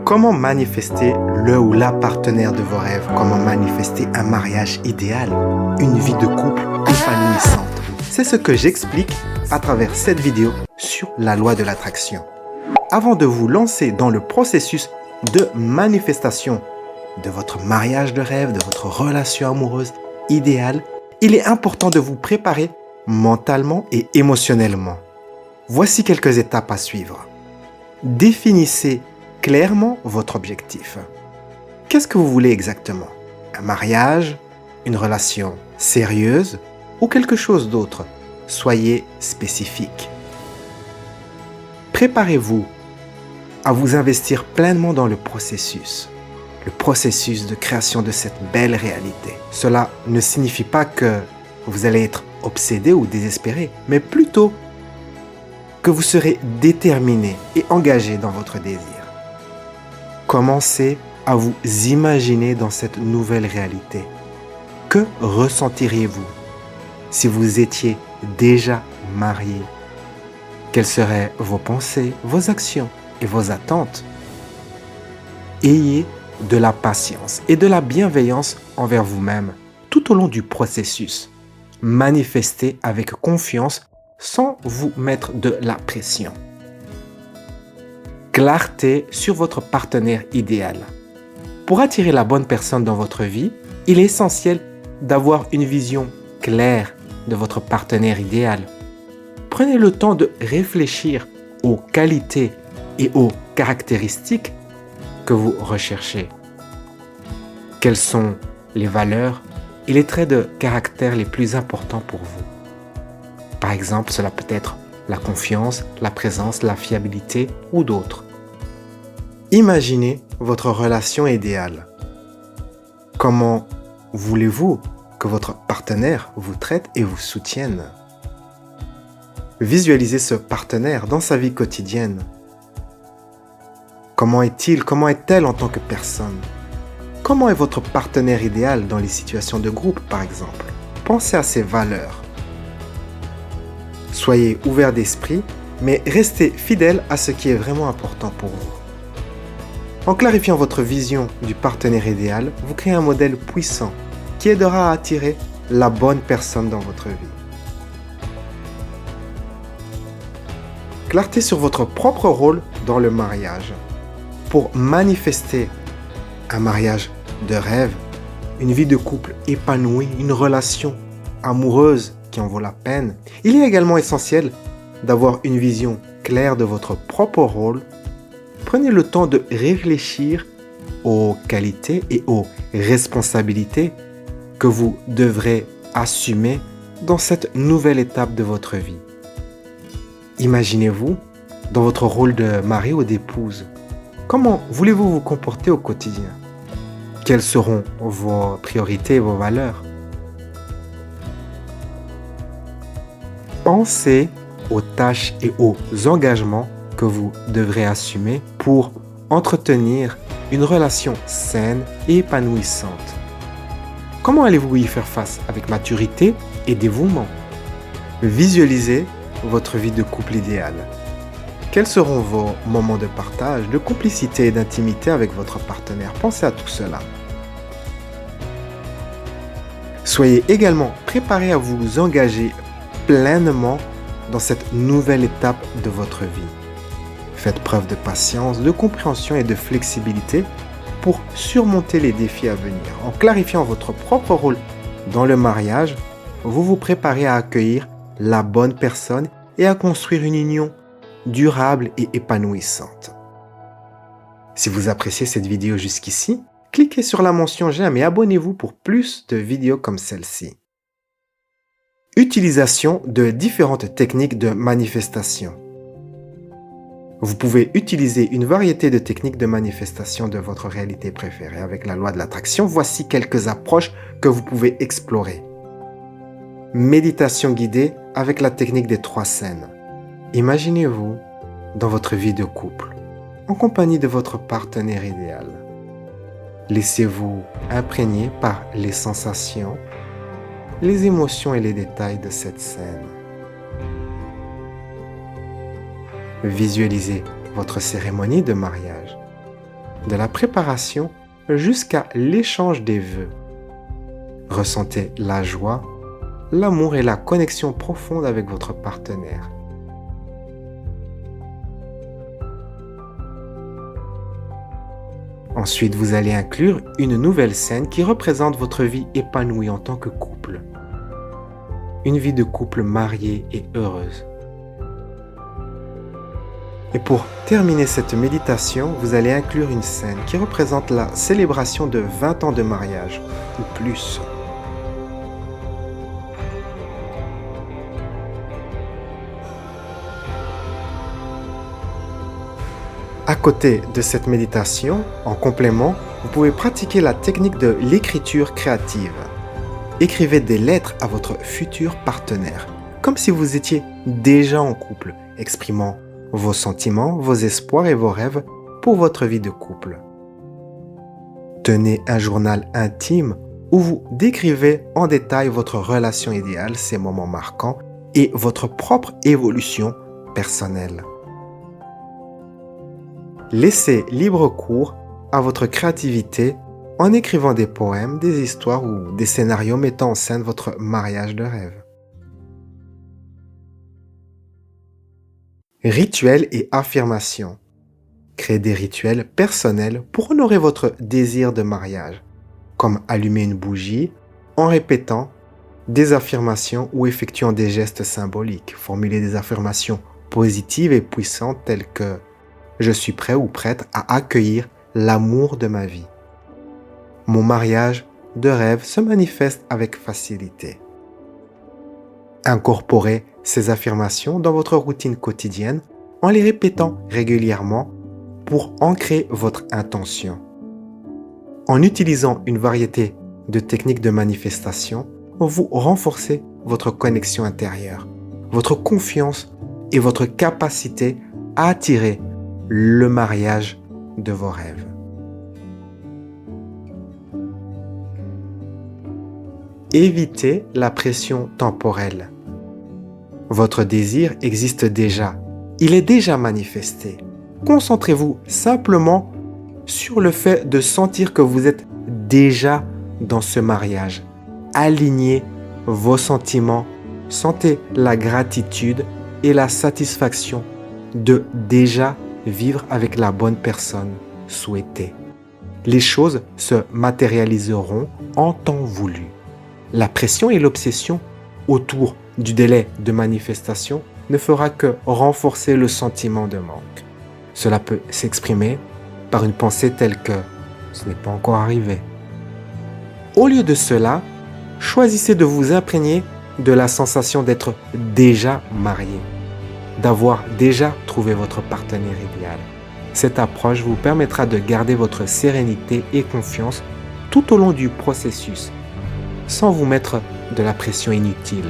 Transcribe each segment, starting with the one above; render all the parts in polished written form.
Comment manifester le ou la partenaire de vos rêves? Comment manifester un mariage idéal? Une vie de couple épanouissante? C'est ce que j'explique à travers cette vidéo sur la loi de l'attraction. Avant de vous lancer dans le processus de manifestation de votre mariage de rêve, de votre relation amoureuse idéale, il est important de vous préparer mentalement et émotionnellement. Voici quelques étapes à suivre. Définissez clairement votre objectif. Qu'est-ce que vous voulez exactement? Un mariage, une relation sérieuse ou quelque chose d'autre? Soyez spécifique. Préparez-vous à vous investir pleinement dans le processus de création de cette belle réalité. Cela ne signifie pas que vous allez être obsédé ou désespéré, mais plutôt que vous serez déterminé et engagé dans votre désir. Commencez à vous imaginer dans cette nouvelle réalité. Que ressentiriez-vous si vous étiez déjà marié? Quelles seraient vos pensées, vos actions et vos attentes? Ayez de la patience et de la bienveillance envers vous-même tout au long du processus. Manifestez avec confiance sans vous mettre de la pression. Clarté sur votre partenaire idéal. Pour attirer la bonne personne dans votre vie, il est essentiel d'avoir une vision claire de votre partenaire idéal. Prenez le temps de réfléchir aux qualités et aux caractéristiques que vous recherchez. Quelles sont les valeurs et les traits de caractère les plus importants pour vous? Par exemple, cela peut être la confiance, la présence, la fiabilité ou d'autres. Imaginez votre relation idéale. Comment voulez-vous que votre partenaire vous traite et vous soutienne? Visualisez ce partenaire dans sa vie quotidienne. Comment est-il, comment est-elle en tant que personne? Comment est votre partenaire idéal dans les situations de groupe, par exemple? Pensez à ses valeurs. Soyez ouvert d'esprit, mais restez fidèle à ce qui est vraiment important pour vous. En clarifiant votre vision du partenaire idéal, vous créez un modèle puissant qui aidera à attirer la bonne personne dans votre vie. Clarté sur votre propre rôle dans le mariage. Pour manifester un mariage de rêve, une vie de couple épanouie, une relation amoureuse qui en vaut la peine, il est également essentiel d'avoir une vision claire de votre propre rôle. Prenez le temps de réfléchir aux qualités et aux responsabilités que vous devrez assumer dans cette nouvelle étape de votre vie. Imaginez-vous dans votre rôle de mari ou d'épouse. Comment voulez-vous vous comporter au quotidien? Quelles seront vos priorités et vos valeurs? Pensez aux tâches et aux engagements que vous devrez assumer pour entretenir une relation saine et épanouissante. Comment allez-vous y faire face avec maturité et dévouement? Visualisez votre vie de couple idéale. Quels seront vos moments de partage, de complicité et d'intimité avec votre partenaire? Pensez à tout cela. Soyez également préparé à vous engager pleinement dans cette nouvelle étape de votre vie. Faites preuve de patience, de compréhension et de flexibilité pour surmonter les défis à venir. En clarifiant votre propre rôle dans le mariage, vous vous préparez à accueillir la bonne personne et à construire une union durable et épanouissante. Si vous appréciez cette vidéo jusqu'ici, cliquez sur la mention j'aime et abonnez-vous pour plus de vidéos comme celle-ci. Utilisation de différentes techniques de manifestation. Vous pouvez utiliser une variété de techniques de manifestation de votre réalité préférée avec la loi de l'attraction. Voici quelques approches que vous pouvez explorer. Méditation guidée avec la technique des 3 scènes. Imaginez-vous dans votre vie de couple, en compagnie de votre partenaire idéal. Laissez-vous imprégner par les sensations, les émotions et les détails de cette scène. Visualisez votre cérémonie de mariage. de la préparation jusqu'à l'échange des vœux. Ressentez la joie, l'amour et la connexion profonde avec votre partenaire. Ensuite, vous allez inclure une nouvelle scène qui représente votre vie épanouie en tant que couple. Une vie de couple marié et heureuse. Et pour terminer cette méditation, vous allez inclure une scène qui représente la célébration de 20 ans de mariage, ou plus. À côté de cette méditation, en complément, vous pouvez pratiquer la technique de l'écriture créative. Écrivez des lettres à votre futur partenaire, comme si vous étiez déjà en couple, exprimant vos sentiments, vos espoirs et vos rêves pour votre vie de couple. Tenez un journal intime où vous décrivez en détail votre relation idéale, ses moments marquants et votre propre évolution personnelle. Laissez libre cours à votre créativité en écrivant des poèmes, des histoires ou des scénarios mettant en scène votre mariage de rêve. Rituels et affirmations. Créez des rituels personnels pour honorer votre désir de mariage, comme allumer une bougie en répétant des affirmations ou effectuant des gestes symboliques. Formulez des affirmations positives et puissantes telles que « Je suis prêt ou prête à accueillir l'amour de ma vie ». Mon mariage de rêve se manifeste avec facilité. Incorporez ces affirmations dans votre routine quotidienne en les répétant régulièrement pour ancrer votre intention. En utilisant une variété de techniques de manifestation, vous renforcez votre connexion intérieure, votre confiance et votre capacité à attirer le mariage de vos rêves. Évitez la pression temporelle. Votre désir existe déjà. Il est déjà manifesté. Concentrez-vous simplement sur le fait de sentir que vous êtes déjà dans ce mariage. Alignez vos sentiments. Sentez la gratitude et la satisfaction de déjà vivre avec la bonne personne souhaitée. Les choses se matérialiseront en temps voulu. La pression et l'obsession autour du délai de manifestation ne fera que renforcer le sentiment de manque. Cela peut s'exprimer par une pensée telle que « ce n'est pas encore arrivé ». Au lieu de cela, choisissez de vous imprégner de la sensation d'être déjà marié, d'avoir déjà trouvé votre partenaire idéal. Cette approche vous permettra de garder votre sérénité et confiance tout au long du processus, sans vous mettre de la pression inutile.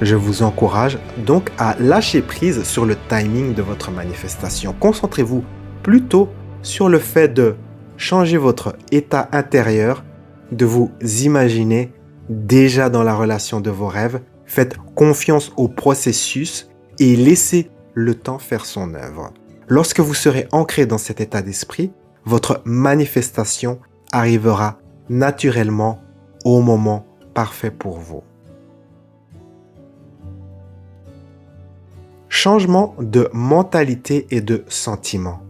Je vous encourage donc à lâcher prise sur le timing de votre manifestation. Concentrez-vous plutôt sur le fait de changer votre état intérieur, de vous imaginer déjà dans la relation de vos rêves. Faites confiance au processus et laissez le temps faire son œuvre. Lorsque vous serez ancré dans cet état d'esprit, votre manifestation arrivera naturellement au moment parfait pour vous. Changement de mentalité et de sentiment.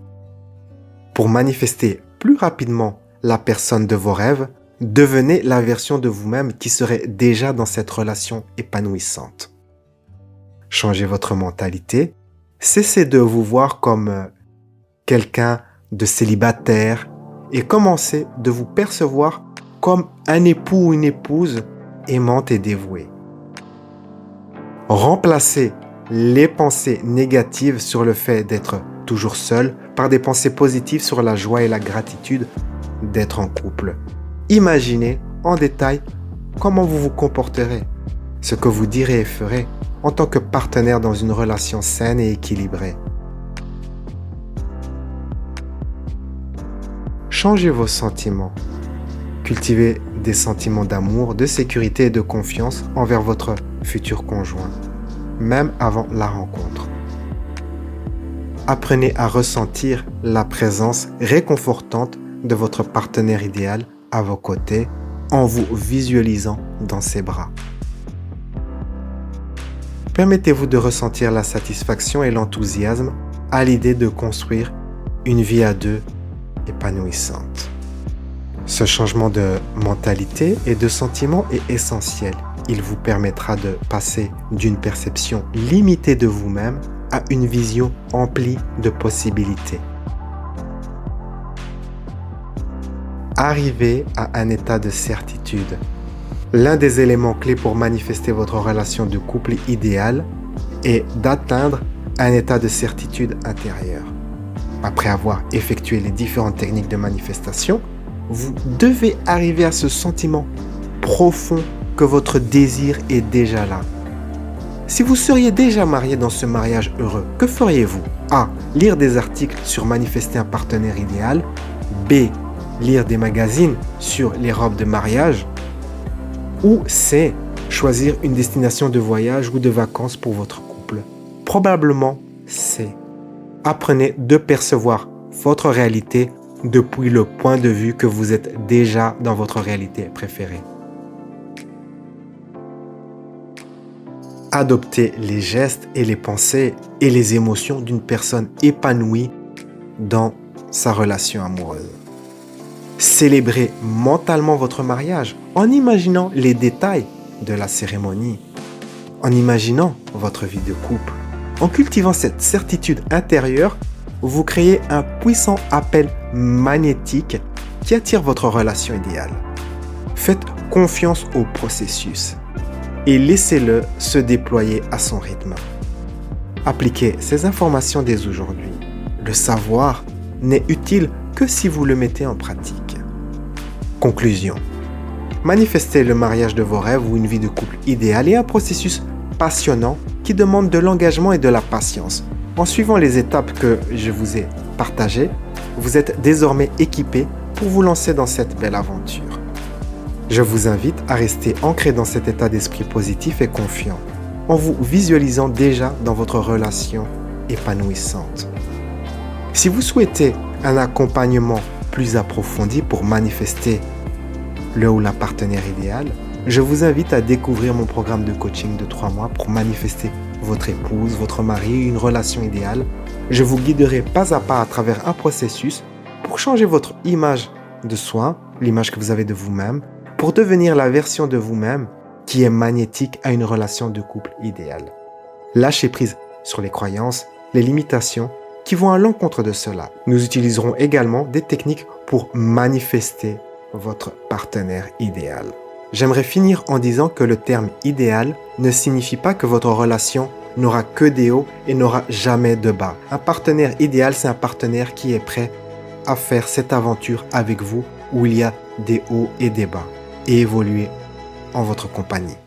Pour manifester plus rapidement la personne de vos rêves, devenez la version de vous-même qui serait déjà dans cette relation épanouissante. Changez votre mentalité, cessez de vous voir comme quelqu'un de célibataire et commencez de vous percevoir comme un époux ou une épouse aimante et dévouée. Remplacez les pensées négatives sur le fait d'être toujours seul par des pensées positives sur la joie et la gratitude d'être en couple. Imaginez en détail comment vous vous comporterez, ce que vous direz et ferez en tant que partenaire dans une relation saine et équilibrée. Changez vos sentiments. Cultivez des sentiments d'amour, de sécurité et de confiance envers votre futur conjoint, même avant la rencontre. Apprenez à ressentir la présence réconfortante de votre partenaire idéal à vos côtés en vous visualisant dans ses bras. Permettez-vous de ressentir la satisfaction et l'enthousiasme à l'idée de construire une vie à deux épanouissante. Ce changement de mentalité et de sentiment est essentiel. Il vous permettra de passer d'une perception limitée de vous-même à une vision emplie de possibilités. Arrivez à un état de certitude. L'un des éléments clés pour manifester votre relation de couple idéale est d'atteindre un état de certitude intérieure. Après avoir effectué les différentes techniques de manifestation, vous devez arriver à ce sentiment profond que votre désir est déjà là. Si vous seriez déjà marié dans ce mariage heureux, que feriez-vous? A. Lire des articles sur manifester un partenaire idéal. B. Lire des magazines sur les robes de mariage. Ou C. Choisir une destination de voyage ou de vacances pour votre couple. Probablement C. Apprenez de percevoir votre réalité depuis le point de vue que vous êtes déjà dans votre réalité préférée. Adoptez les gestes et les pensées et les émotions d'une personne épanouie dans sa relation amoureuse. Célébrez mentalement votre mariage en imaginant les détails de la cérémonie, en imaginant votre vie de couple. En cultivant cette certitude intérieure, vous créez un puissant appel magnétique qui attire votre relation idéale. Faites confiance au processus et laissez-le se déployer à son rythme. Appliquez ces informations dès aujourd'hui. Le savoir n'est utile que si vous le mettez en pratique. Conclusion. Manifester le mariage de vos rêves ou une vie de couple idéale est un processus passionnant qui demande de l'engagement et de la patience. En suivant les étapes que je vous ai partagées, vous êtes désormais équipé pour vous lancer dans cette belle aventure. Je vous invite à rester ancré dans cet état d'esprit positif et confiant, en vous visualisant déjà dans votre relation épanouissante. Si vous souhaitez un accompagnement plus approfondi pour manifester le ou la partenaire idéal, je vous invite à découvrir mon programme de coaching de 3 mois pour manifester votre épouse, votre mari, une relation idéale. Je vous guiderai pas à pas à travers un processus pour changer votre image de soi, l'image que vous avez de vous-même, pour devenir la version de vous-même qui est magnétique à une relation de couple idéale. Lâchez prise sur les croyances, les limitations qui vont à l'encontre de cela. Nous utiliserons également des techniques pour manifester votre partenaire idéal. J'aimerais finir en disant que le terme idéal ne signifie pas que votre relation n'aura que des hauts et n'aura jamais de bas. Un partenaire idéal, c'est un partenaire qui est prêt à faire cette aventure avec vous où il y a des hauts et des bas et évoluer en votre compagnie.